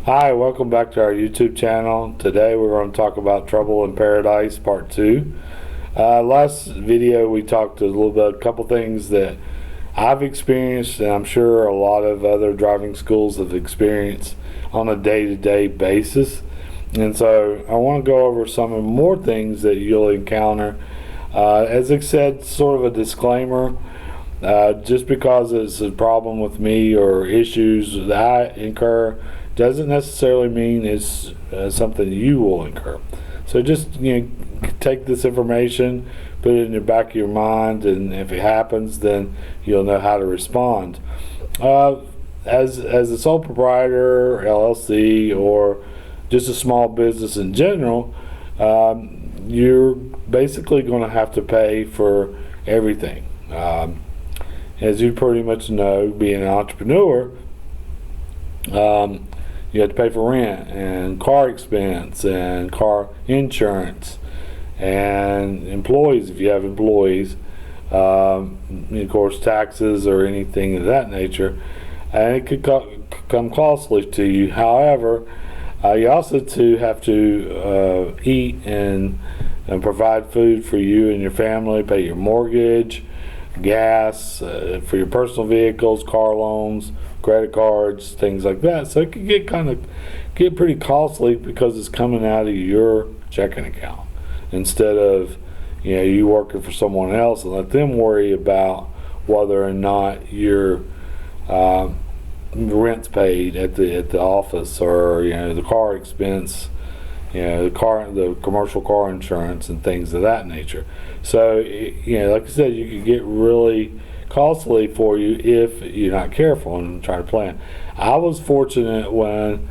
Hi, welcome back to our YouTube channel. Today we're going to talk about Trouble in Paradise Part 2. Last video we talked a little bit, a couple things that I've experienced and I'm sure a lot of other driving schools have experienced on a day-to-day basis. And so I want to go over some more things that you'll encounter. As I said, sort of a disclaimer, just because it's a problem with me or issues that I incur doesn't necessarily mean it's something you will incur. So just take this information, put it in the back of your mind, and if it happens, then you'll know how to respond. As a sole proprietor, LLC, or just a small business in general, you're basically going to have to pay for everything. As you pretty much know, being an entrepreneur, you have to pay for rent and car expense and car insurance and employees if you have employees, and of course taxes or anything of that nature, and it could come costly to you. However, you also have to eat and provide food for you and your family, pay your mortgage, gas, for your personal vehicles, car loans, credit cards, things like that. So it can get pretty costly because it's coming out of your checking account instead of you working for someone else and let them worry about whether or not your rent's paid at the office, or the car expense, the commercial car insurance and things of that nature. So like I said, you could get really costly for you if you're not careful and try to plan. I was fortunate when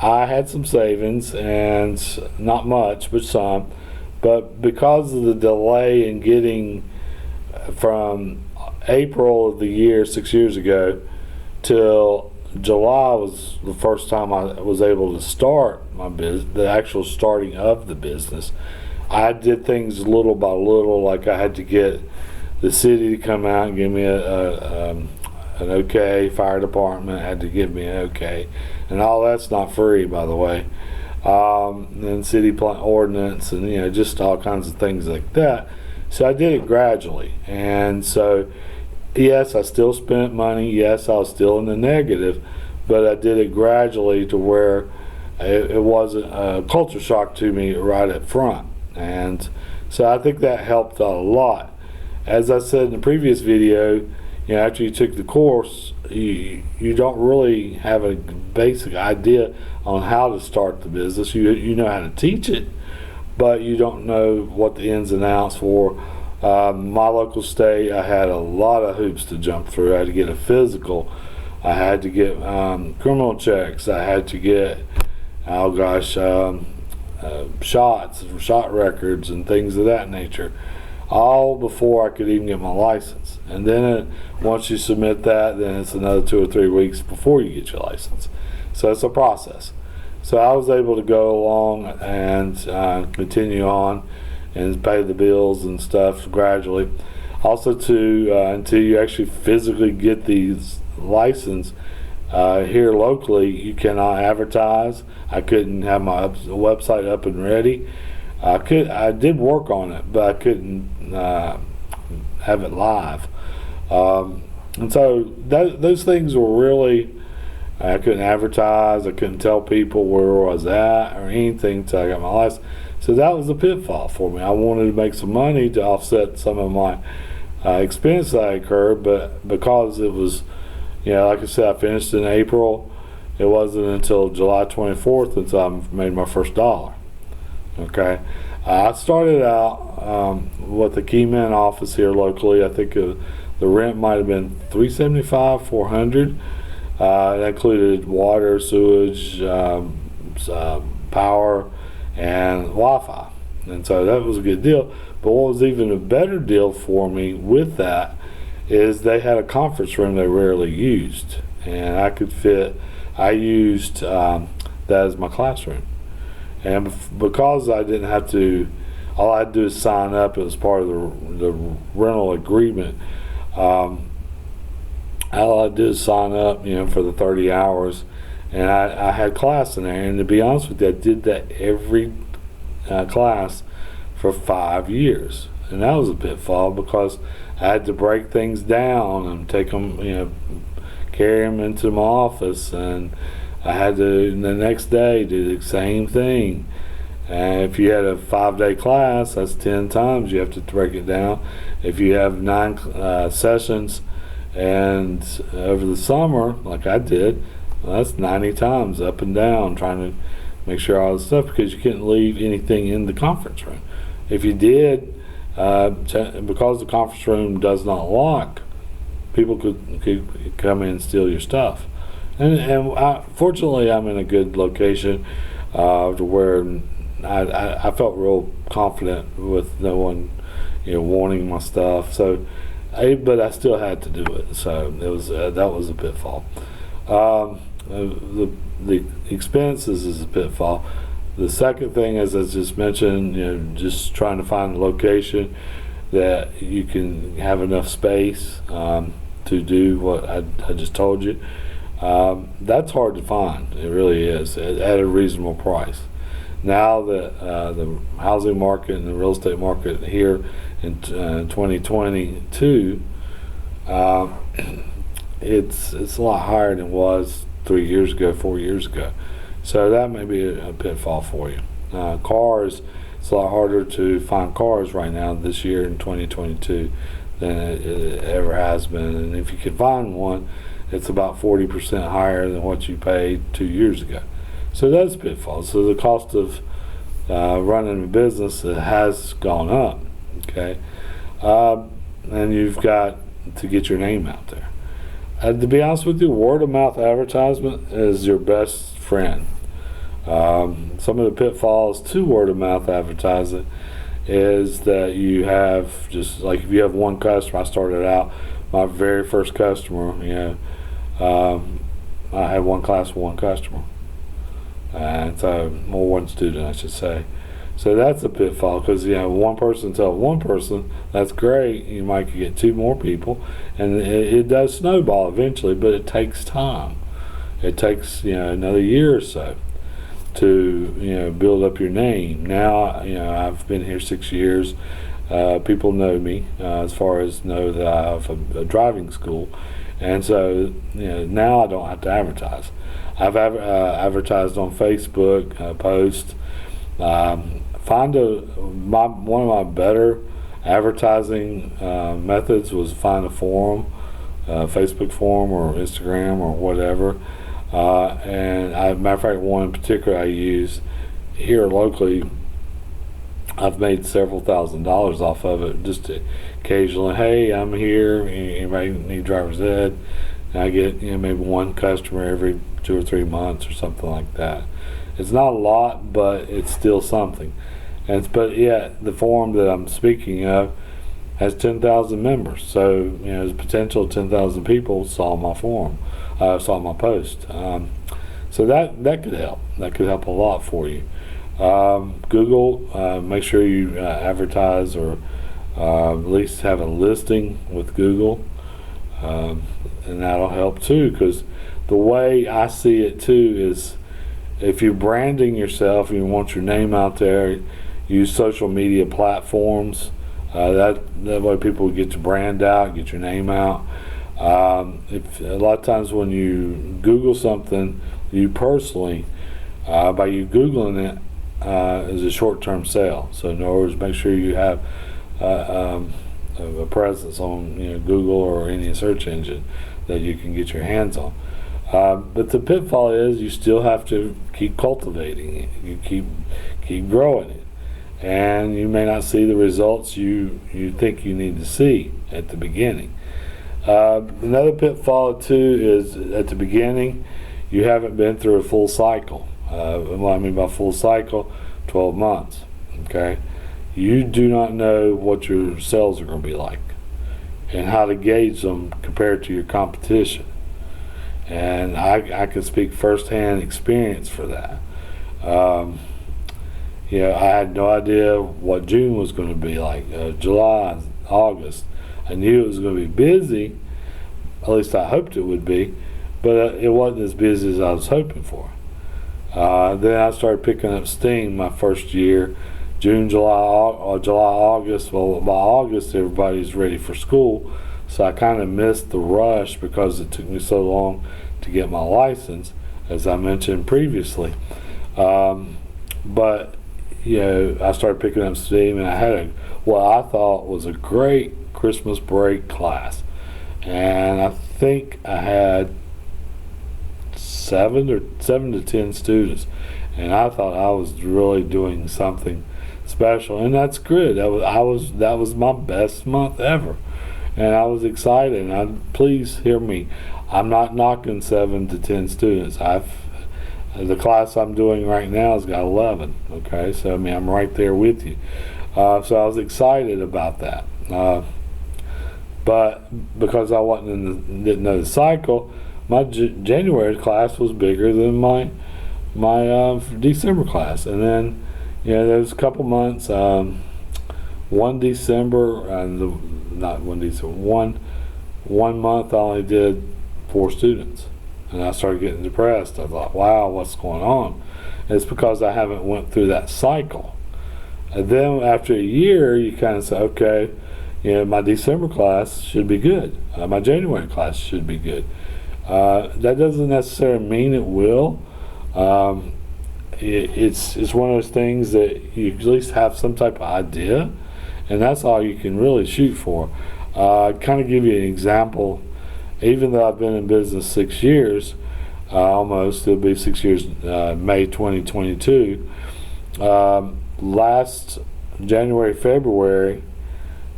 I had some savings, and not much but some, but because of the delay in getting from April of the year 6 years ago till July was the first time I was able to start my business, the actual starting of the business. I did things little by little, like I had to get the city to come out and give me an okay. Fire department had to give me an okay, and all that's not free, by the way. And city plan ordinance, and just all kinds of things like that. So I did it gradually, and so yes, I still spent money. Yes, I was still in the negative, but I did it gradually to where it wasn't a culture shock to me right up front, and so I think that helped out a lot. As I said in the previous video, after you took the course, you don't really have a basic idea on how to start the business. You know how to teach it, but you don't know what the ins and outs for. My local state, I had a lot of hoops to jump through. I had to get a physical. I had to get criminal checks. I had to get, shot records and things of that nature, all before I could even get my license. And then once you submit that, then it's another 2 or 3 weeks before you get your license. So it's a process. So I was able to go along and continue on and pay the bills and stuff gradually. Also, until you actually physically get these license here locally, you cannot advertise. I couldn't have my website up and ready. I did work on it, but I couldn't have it live. And so those things were really, I couldn't advertise. I couldn't tell people where I was at or anything until I got my license. So that was a pitfall for me. I wanted to make some money to offset some of my expense that I incurred, but because it was, like I said, I finished in April. It wasn't until July 24th until I made my first dollar. Okay, I started out with the Keyman office here locally. I think the rent might have been $375, $400. It included water, sewage, power, and Wi-Fi, and so that was a good deal. But what was even a better deal for me with that is they had a conference room they rarely used, and I used that as my classroom. And because I didn't have to, all I had to do is sign up. It was part of the rental agreement. All I do is sign up, for the 30 hours, and I had class in there. And to be honest with you, I did that every class for 5 years, and that was a pitfall because I had to break things down and take them, carry them into my office, and I had to the next day do the same thing. And if you had a 5-day class, that's 10 times you have to break it down. If you have 9 sessions, and over the summer, like I did, well, that's 90 times up and down trying to make sure all this stuff, because you couldn't leave anything in the conference room. If you did, because the conference room does not lock, people could come in and steal your stuff. And fortunately, I'm in a good location to where I felt real confident with no one, wanting my stuff. So, but I still had to do it. So it was that was a pitfall. The expenses is a pitfall. The second thing, as I just mentioned, just trying to find a location that you can have enough space to do what I just told you. That's hard to find. It really is, at a reasonable price. Now that the housing market and the real estate market here in 2022, it's a lot higher than it was 3 years ago, 4 years ago. So that may be a pitfall for you. Cars, it's a lot harder to find cars right now this year in 2022 than it ever has been. And if you can find one, it's about 40% higher than what you paid 2 years ago. So that's pitfalls. So the cost of running a business has gone up. Okay, and you've got to get your name out there. To be honest with you, word of mouth advertisement is your best friend. Some of the pitfalls to word of mouth advertising is that you have, just like if you have one customer. I started out, my very first customer, I had one class with one customer, and so one student, I should say. So that's a pitfall, because one person tell one person, that's great. You might get 2 more people, and it does snowball eventually, but it takes time. It takes another year or so to build up your name. Now I've been here 6 years. People know me as far as know that I have a driving school, and so now I don't have to advertise. I've advertised on Facebook, post. One of my better advertising methods was find a forum, Facebook forum or Instagram or whatever. And matter of fact, one in particular I use here locally, I've made several $1,000s off of it, just occasionally, hey, I'm here, anybody need driver's ed? And I get maybe one customer every 2 or 3 months or something like that. It's not a lot, but it's still something. But the forum that I'm speaking of has 10,000 members, so there's potential 10,000 people saw my forum, saw my post. So that could help. That could help a lot for you. Google, make sure you advertise, or at least have a listing with Google, and that'll help too. Because the way I see it too is, if you're branding yourself and you want your name out there, use social media platforms. That way people get your brand out, get your name out. If a lot of times when you Google something, you personally, by you Googling it, is a short-term sale. So in other words, make sure you have a presence on Google or any search engine that you can get your hands on. But the pitfall is you still have to keep cultivating it. You keep growing it, and you may not see the results you think you need to see at the beginning. Another pitfall too is at the beginning you haven't been through a full cycle. What I mean by full cycle, 12 months. Okay, you do not know what your sales are going to be like and how to gauge them compared to your competition. And I can speak firsthand experience for that. I had no idea what June was going to be like, July, August. I knew it was going to be busy, at least I hoped it would be, but it wasn't as busy as I was hoping for. Then I started picking up steam my first year, June, July, August. Well, by August, everybody's ready for school, so I kind of missed the rush because it took me so long to get my license, as I mentioned previously. But I started picking up steam, and I had what I thought was a great Christmas break class, and I think I had 7 to 10 students, and I thought I was really doing something special, and that's good. That was my best month ever, and I was excited. And please hear me, I'm not knocking 7 to 10 students. The class I'm doing right now has got 11. Okay, so I mean I'm right there with you. So I was excited about that, but because I didn't know the cycle, my January class was bigger than my December class, and then there was a couple months. One December, one month I only did 4 students, and I started getting depressed. I thought, wow, what's going on? And it's because I haven't went through that cycle. And then after a year, you kind of say, okay, my December class should be good. My January class should be good. That doesn't necessarily mean it will. It's one of those things that you at least have some type of idea, and that's all you can really shoot for. Kind of give you an example. Even though I've been in business 6 years, almost, it'll be 6 years, May 2022. Last January, February,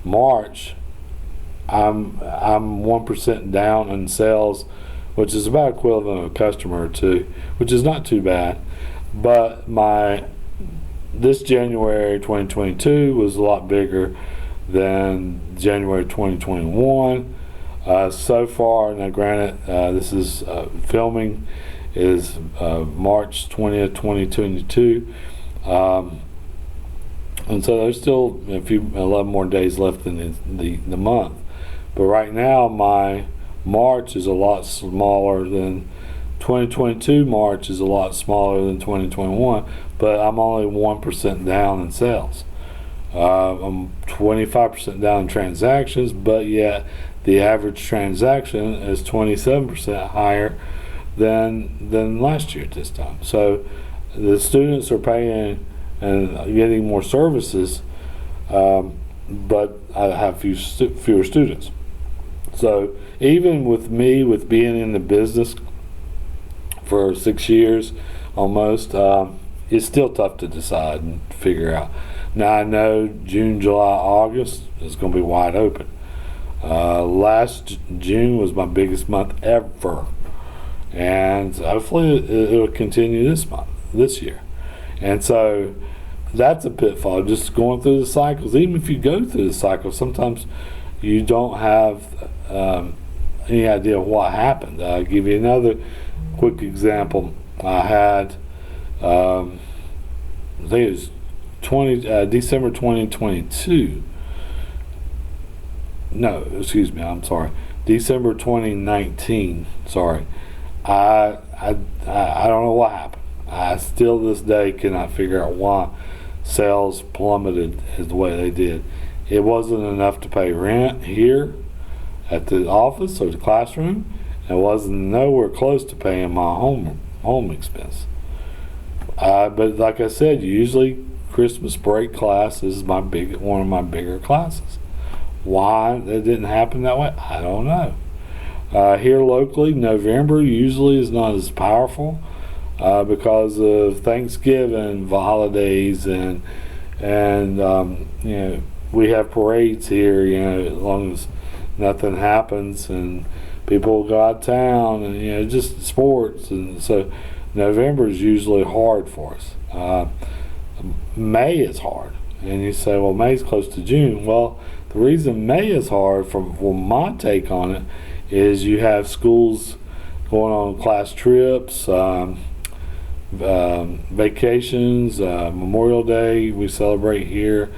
March, I'm 1% down in sales, which is about equivalent of a customer or two, which is not too bad. But this January 2022 was a lot bigger than January 2021. So far, now granted, this is filming is March 20th, 2022. And so there's still 11 more days left in the month. But right now, my March is a lot smaller than 2022. March is a lot smaller than 2021, but I'm only 1% down in sales. I'm 25% down in transactions, but yet the average transaction is 27% higher than last year at this time. So the students are paying and getting more services, but I have fewer students. So even with me, with being in the business for 6 years almost, it's still tough to decide and figure out. Now I know June, July, August is going to be wide open. Last June was my biggest month ever, and hopefully it'll continue this year. And so that's a pitfall, just going through the cycles. Even if you go through the cycles, sometimes you don't have any idea what happened. I'll give you another quick example. I had, I think it was December 2022. No, excuse me, I'm sorry. December 2019. Sorry. I don't know what happened. I still this day cannot figure out why sales plummeted as the way they did. It wasn't enough to pay rent here at the office or the classroom. It wasn't nowhere close to paying my home expense. But like I said, usually Christmas break class is one of my bigger classes. Why it didn't happen that way, I don't know. Here locally, November usually is not as powerful because of Thanksgiving, the holidays, and we have parades here. As long as nothing happens and people go out of town, and just sports, and so November is usually hard for us. May is hard, and you say, well, May's close to June. Well, the reason May is hard, from my take on it, is you have schools going on class trips, vacations, Memorial Day we celebrate here.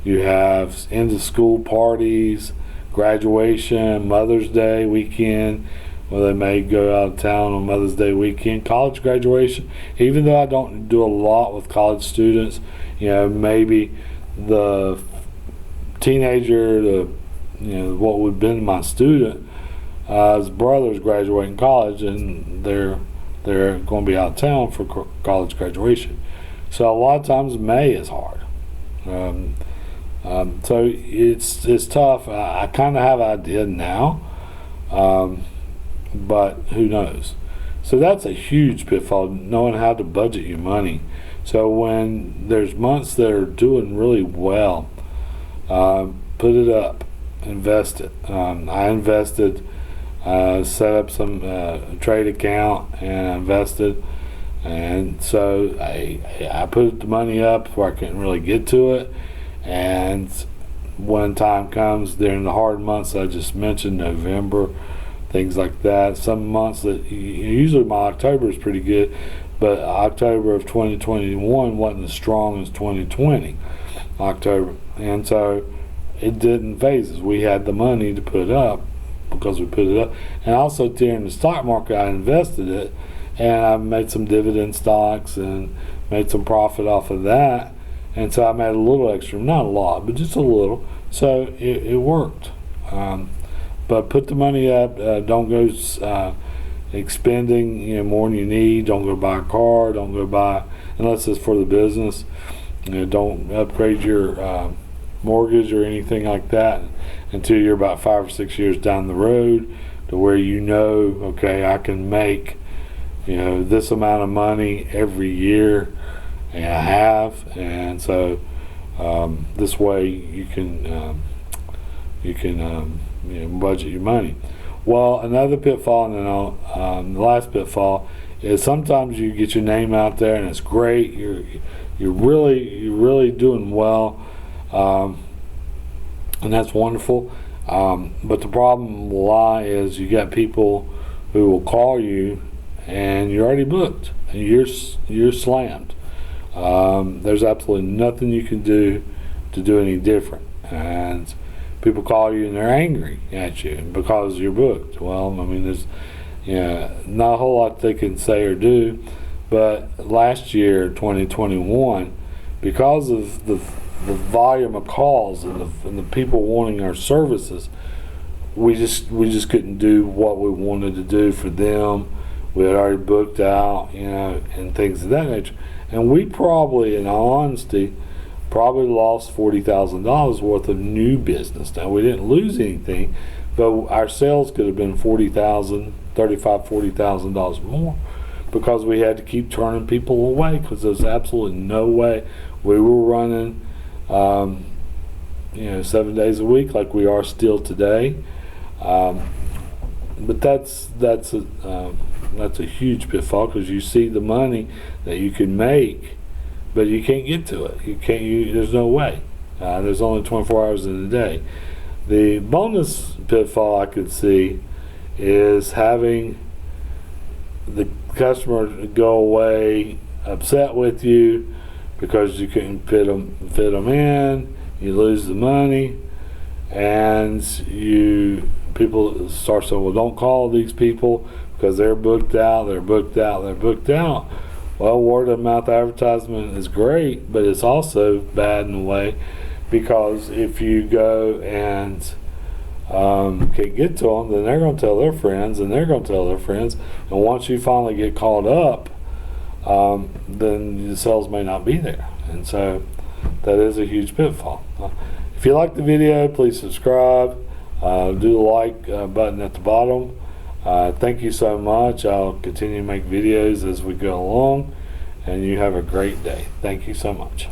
You have end of school parties, graduation, Mother's Day weekend, where they may go out of town on Mother's Day weekend. College graduation, even though I don't do a lot with college students, maybe the teenager, what would have been my student, his brother's graduating college, and they're going to be out of town for college graduation. So a lot of times May is hard. So it's tough. I kind of have an idea now, but who knows? So that's a huge pitfall, knowing how to budget your money. So when there's months that are doing really well, put it up, invest it. I invested, set up some trade account and invested, and so I put the money up before I couldn't really get to it. And when time comes during the hard months I just mentioned, November, things like that, some months that usually my October is pretty good, but October of 2021 wasn't as strong as 2020 October, and so it didn't phase us. We had the money to put up because we put it up, and also during the stock market I invested it, and I made some dividend stocks and made some profit off of that. And so I made a little extra, not a lot, but just a little. So it worked. But put the money up. Don't go expending more than you need. Don't go buy a car. Don't go buy, unless it's for the business. Don't upgrade your mortgage or anything like that until you're about 5 or 6 years down the road, to where okay, I can make this amount of money every year. And I have, and so this way you can budget your money. Well, another pitfall, and the last pitfall, is sometimes you get your name out there and it's great. You're really doing well, and that's wonderful. But the problem will lie is you got people who will call you and you're already booked and you're slammed. There's absolutely nothing you can do to do any different, and people call you and they're angry at you because you're booked. Well, I mean, there's not a whole lot they can say or do. But last year, 2021, because of the volume of calls and the people wanting our services, we just couldn't do what we wanted to do for them. We had already booked out, and things of that nature. And we probably, in all honesty, lost $40,000 worth of new business. Now, we didn't lose anything, but our sales could have been $40,000 more, because we had to keep turning people away, because there's absolutely no way we were running 7 days a week like we are still today. But that's a huge pitfall, because you see the money that you can make, but you can't get to it. There's no way. There's only 24 hours in a day. The bonus pitfall I could see is having the customer go away upset with you because you couldn't fit them in. You lose the money, and people start saying, well, don't call these people because they're booked out. Well, word of mouth advertisement is great, but it's also bad in a way, because if you go and can't get to them, then they're going to tell their friends, and they're going to tell their friends, and once you finally get called up, then the sales may not be there, and so that is a huge pitfall. If you like the video, please subscribe. Do the like button at the bottom. Thank you so much. I'll continue to make videos as we go along, and you have a great day. Thank you so much.